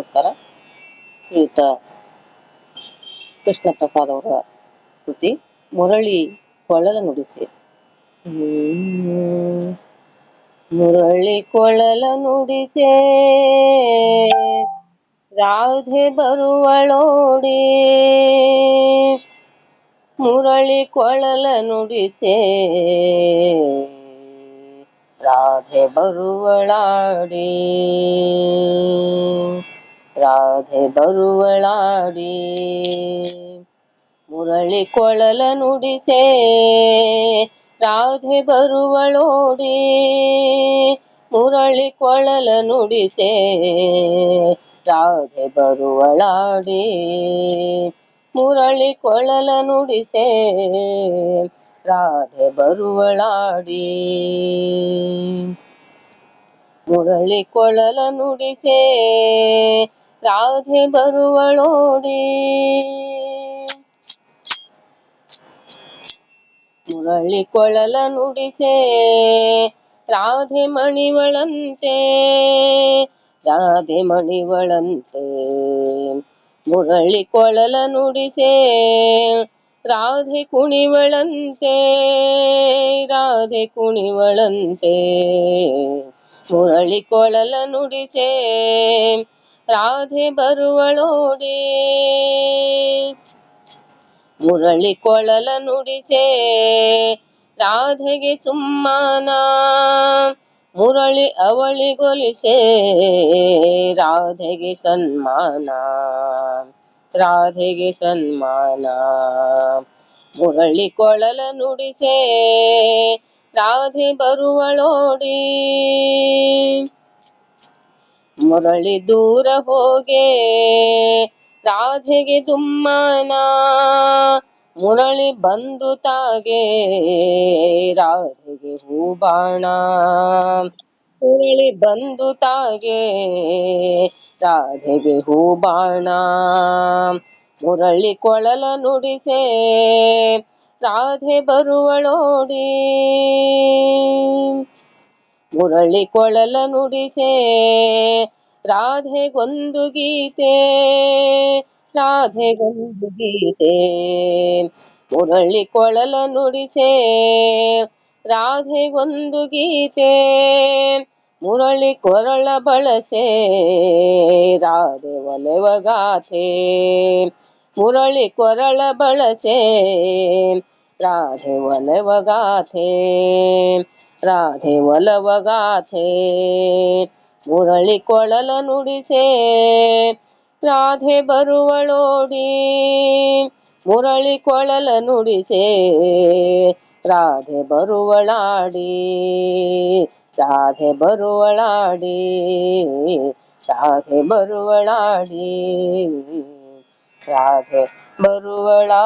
ನಮಸ್ಕಾರ. ಶ್ರೀಯುತ ಕೃಷ್ಣ ಪ್ರಸಾದ್ ಅವರ ಕೃತಿ ಮುರಳಿ ಕೊಳಲ ನುಡಿಸಿ. ಮುರಳಿ ಕೊಳಲ ನುಡಿಸೆ ರಾಧೆ ಬರುವಳೋಡಿ, ಮುರಳಿ ಕೊಳಲ ನುಡಿಸೆ ರಾಧೆ ಬರುವಳಾಡಿ, ರಾಧೆ ಬರುವಳಾಡಿ. ಮುರಳಿ ಕೊಳಲ ನುಡಿಸೆ ರಾಧೆ ಬರುವಳೋಡಿ, ಮುರಳಿ ಕೊಳಲ ನುಡಿಸೆ ರಾಧೆ ಬರುವಳಾಡಿ, ಮುರಳಿ ಕೊಳಲ ನುಡಿಸೆ ರಾಧೆ ಬರುವಳಾಡಿ. ಮುರಳಿ ಕೊಳಲ ನುಡಿಸೆ ರಾಧೆ ಬರುವಳೋಡಿ, ಮುರಳಿ ಕೊಳಲ ನುಡಿಸೆ ರಾಧೆ ಮಣಿವಳಂತೆ, ರಾಧೆ ಮಣಿವಳಂತೆ. ಮುರಳಿ ಕೊಳಲ ನುಡಿಸೆ ರಾಧೆ ಕುಣಿವಳಂತೆ, ರಾಧೆ ಕುಣಿವಳಂತೆ. ಮುರಳಿ ಕೊಳಲ ನುಡಿಸೆ ರಾಧೆ ಬರುವಳೋಡಿ, ಮುರಳಿ ಕೊಳಲ ನುಡಿಸೆ ರಾಧೆಗೆ ಸುಮ್ಮಾನ, ಮುರಳಿ ಅವಳಿಗೊಲಿಸೆ ರಾಧೆಗೆ ಸನ್ಮಾನ, ರಾಧೆಗೆ ಸನ್ಮಾನ. ಮುರಳಿ ಕೊಳಲ ನುಡಿಸೆ ರಾಧೆ ಬರುವಳೋಡಿ, ಮುರಳಿ ದೂರ ಹೋಗೆ ರಾಧೆಗೆ ದುಮ್ಮಾನ, ಮುರಳಿ ಬಂದು ತಾಗೆ ರಾಧೆಗೆ ಹೂಬಾಣ, ಮುರಳಿ ಬಂದು ತಾಗೆ ರಾಧೆಗೆ ಹೂಬಾಣ. ಮುರಳಿ ಕೊಳಲ ನುಡಿಸೆ ರಾಧೆ ಬರುವಳೋಡಿ, ಮುರಳಿ ಕೊಳಲ ನುಡಿಸೆ ರಾಧೆಗೊಂದು ಗೀತೆ, ರಾಧೆಗೊಂದು ಗೀತೆ. ಮುರಳಿ ಕೊಳಲ ನುಡಿಸೆ ರಾಧೆಗೊಂದು ಗೀತೆ, ಮುರಳಿ ಕೊರಳ ಬಳಸೆ ರಾಧೆ ಒಲೆವಗಾಥೆ, ಮುರಳಿ ಕೊರಳ ಬಳಸೆ ರಾಧೆ ಒಲೆವಗಾಥೆ, ರಾಧೆ ಒಲವಗಾಥೆ. ಮುರಳಿ ಕೊಳಲ ನುಡಿಸೆ ರಾಧೆ ಬರುವಳೋಡಿ, ಮುರಳಿ ಕೊಳಲ ನುಡಿಸೆ ರಾಧೆ ಬರುವಳಾಡಿ, ರಾಧೆ ಬರುವಳಾಡಿ, ರಾಧೆ ಬರುವಳಾಡಿ, ರಾಧೆ ಬರುವಳಾ